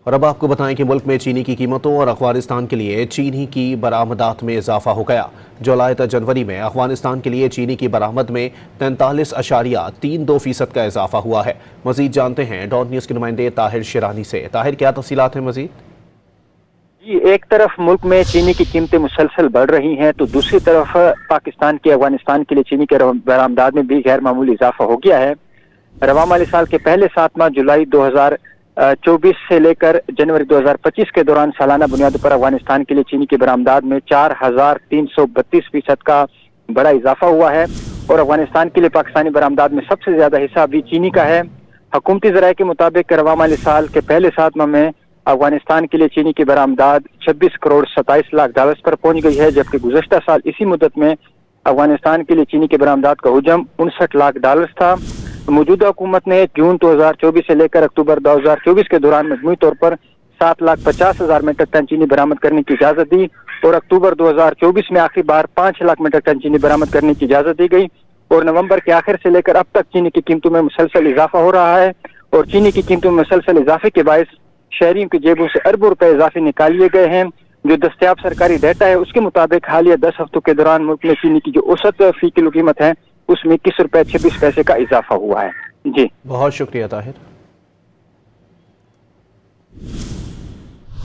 اور اب آپ کو بتائیں کہ ملک میں چینی کی قیمتوں اور افغانستان کے لیے چینی کی برآمدات میں اضافہ ہو گیا۔ جولائی تا جنوری میں افغانستان کے لیے چینی کی برآمد میں 43.32% کا اضافہ ہوا ہے۔ مزید جانتے ہیں ڈان نیوز کے نمائندے طاہر شیرانی سے۔ طاہر، کیا تفصیلات ہیں مزید؟ جی، ایک طرف ملک میں چینی کی قیمتیں مسلسل بڑھ رہی ہیں تو دوسری طرف پاکستان کی افغانستان کے لیے چینی کے برآمدات میں بھی غیر معمولی اضافہ ہو گیا ہے۔ رواں مالی سال کے پہلے 7 ماہ جولائی 2024 سے لے کر جنوری 2025 کے دوران سالانہ بنیادوں پر افغانستان کے لیے چینی کی برآمدات میں 4332% کا بڑا اضافہ ہوا ہے اور افغانستان کے لیے پاکستانی برآمدات میں سب سے زیادہ حصہ ابھی چینی کا ہے۔ حکومتی ذرائع کے مطابق رواں مالی سال کے پہلے 7 ماہ میں افغانستان کے لیے چینی کی برآمدات 26 کروڑ 27 لاکھ ڈالرز پر پہنچ گئی ہے، جبکہ گزشتہ سال اسی مدت میں افغانستان کے لیے چینی کی برآمدات کا حجم 59 لاکھ ڈالرز تھا۔ موجودہ حکومت نے جون 2024 سے لے کر اکتوبر 2024 کے دوران مجموعی طور پر 7,50,000 میٹرک ٹن چینی برآمد کرنے کی اجازت دی اور اکتوبر 2024 میں آخری بار 5 لاکھ میٹرک ٹن چینی برآمد کرنے کی اجازت دی گئی اور نومبر کے آخر سے لے کر اب تک چینی کی قیمتوں میں مسلسل اضافہ ہو رہا ہے اور چینی کی قیمتوں میں مسلسل اضافے کے باعث شہریوں کی جیبوں سے اربوں روپے اضافی نکال لیے گئے ہیں۔ جو دستیاب سرکاری ڈیٹا ہے اس کے مطابق حالیہ 10 ہفتوں کے دوران ملک میں چینی کی جو اوسط فی کلو قیمت ہے اس میں 21 روپے 26 پیسے کا اضافہ ہوا ہے۔ جی، بہت شکریہ طاہر۔